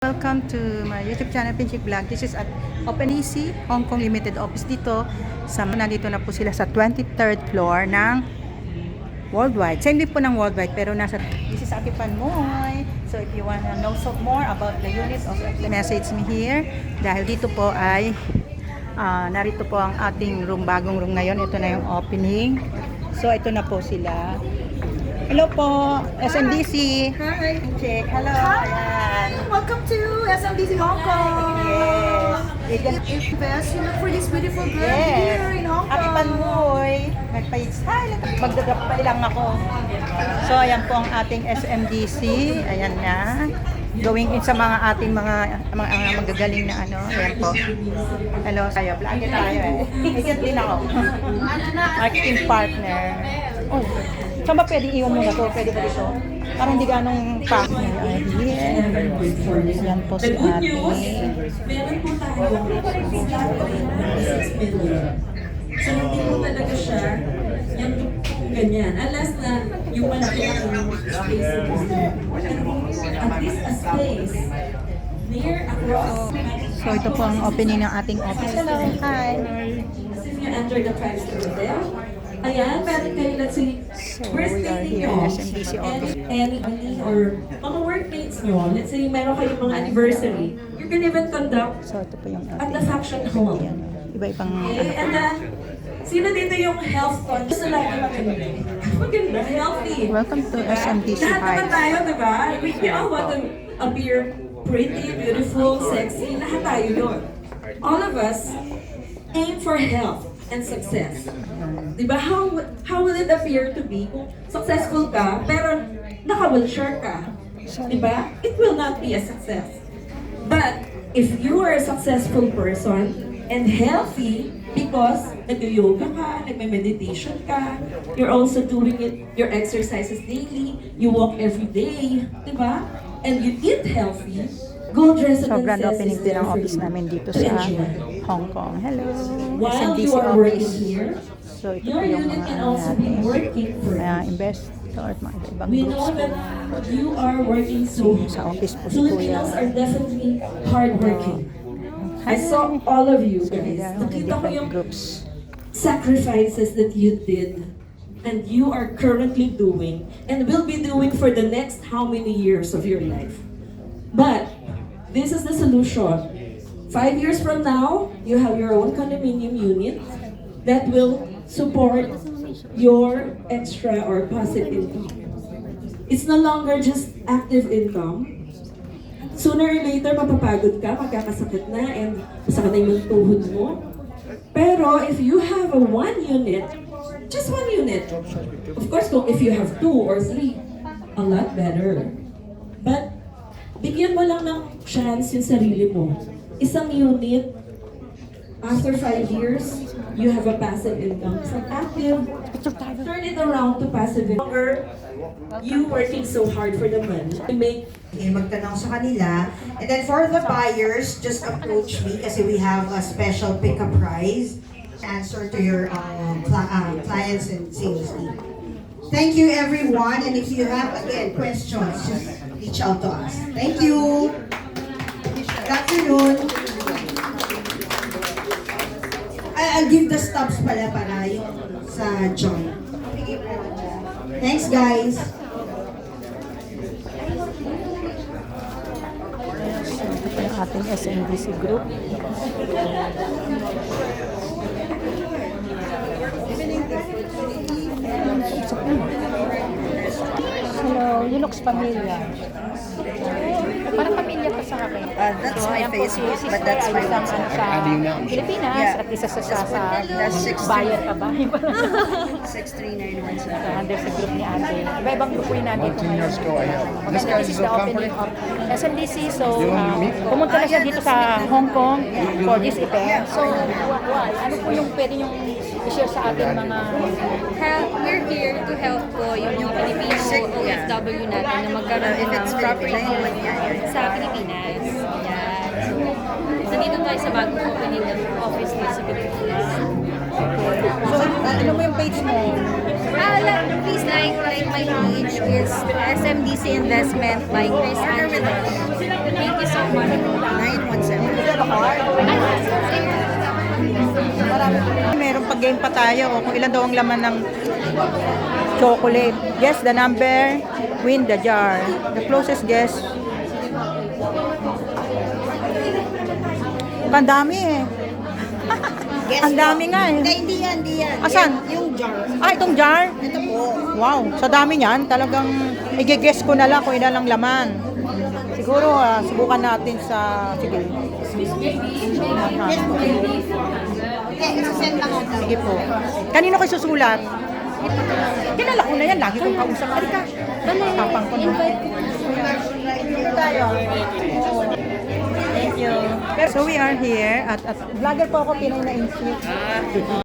Welcome to my YouTube channel, Pinchik Vlog. This is at OpenEC, Hong Kong Limited Office dito. Nandito na po sila sa 23rd floor ng Worldwide. Same din po ng Worldwide, pero this is Ate Panmoy. So if you wanna know more about the unit of message me here. Dahil dito po ay narito po ang ating room, bagong room ngayon. Ito na yung opening. So ito na po sila. Hello po, SMDC. Hi. Check. Hello. Hi. Welcome to SMDC Hong Kong. Yes. It's best you look for this beautiful girl here in Hong Kong. Ate Panmoy. Hi. Magdadrop pa lang ako. So, ayan po ang ating SMDC. Ayan na. Going in sa mga ating mga magagaling na ano. Ayan po. Hello sa'yo. Vlogger tayo eh. Agent din ako. Marketing partner. Oh. Saan ba pwede iwan mo na to? Pwede ba dito? Parang hindi ganong partner. Ayan po si ate. Meron po tayo so hindi po talaga siya yung ganyan. Unless na yung malaki ang space mo. At least a space near across. So ito po ang opening ng ating office. Hello. Hi. As if you enter the five-star hotel. Ayan, meron kayo, let's say, first we are meeting here nyo, at SMDC office. any or mga workmates nyo, let's say, meron kayong mga anniversary, you can even conduct So ito po yung at the ating function hall. ayan, iba-ibang Okay, and then, sino dito yung health conscious na lagi maganda, healthy. Welcome to Diba? SMDC Lahat naman Heights. tayo, diba? We all want to appear pretty, beautiful, sexy. Lahat tayo yun. All of us aim for health and success. Diba? How will it appear to be kung successful ka, pero naka-wheelchair ka? Diba? It will not be a success. But, if you are a successful person and healthy, because nag-yoga ka, nagme-meditation ka, you're also doing your exercises daily, you walk every day, diba? And you eat healthy, Gold So Residences grand opening is din there ang for office you namin dito to sa enjoy. Hong Kong. Hello. While SMDC you are working office. here, So ito po your yung unit mga can also be working for you. investor at mga ibang We groups. know that you are working so Sa office po si Kuya. Filipinos are definitely hardworking. I saw all of you guys. There are Nakita ko different yung groups. sacrifices that you did and you are currently doing and will be doing for the next how many years of your life. But this is the solution. 5 years from now, you have your own condominium unit that will support your extra or passive income. It's no longer just active income. Sooner or later, mapapagod ka, magkakasakit na, and masakit na yung tuhod mo. Pero if you have a one unit, just one unit, of course, if you have 2 or 3, a lot better. But bigyan mo lang ng chance yung sarili mo. Isang unit, after 5 years, you have a passive income. From active, turn it around to passive income. You working so hard for the money to make Magtanong sa kanila. And then for the buyers, just approach me kasi we have a special pick-up prize. Answer to your clients and sales team. Thank you everyone. And if you have, again, questions, just reach out to us. Thank you. Good afternoon. I'll give the stops pala para yung sa join. Thanks guys. So ito po yung ating SMDC group. Hello, you looks familiar. Parang pamilya ka sa akin. That's my ayan po, Facebook, si but that's my isang WhatsApp. sa Pilipinas Yeah. at isa sa That's 16. buyer ka ba? 63917. Under sa group ni Ate. Iba-ibang grupo yun natin. 14 years ago, I have. This Maganda, guy this is is so the opening comfortable. of SMDC. So, You want to meet? pumunta na siya dito sa Hong Kong for this event. So, why? Ano po yung pwede yung i-share sa ating mga... We're here to help po yung Filipino OFW natin na magkaroon ng property sa Pilipinas. Yan. So, nandito tayo sa bagong opening ng office dito sa Pilipinas. So, ano mo yung page mo? Please like my page is SMDC Investment by Chris Angelo. Thank Thank you so much. 917. Meron pag game pa tayo o kung ilan daw ang laman ng chocolate. Guess the number, win the jar. The closest guess. Ang dami eh. Ang dami nga eh. Hindi yan. Asan? Yung jar. Ah, itong jar? Ito po. Wow, sa dami niyan, talagang i-guess ko na lang kung ilan ang laman. Siguro, subukan natin sa... Sige. Send lang ako. Sige po. Kanino kayo susulat? Kilala ko na yan. Lagi kong kausap. Halika. Tapang ko na. Dito tayo. Thank you. So we are here at vlogger po ako, Pinay na Insist.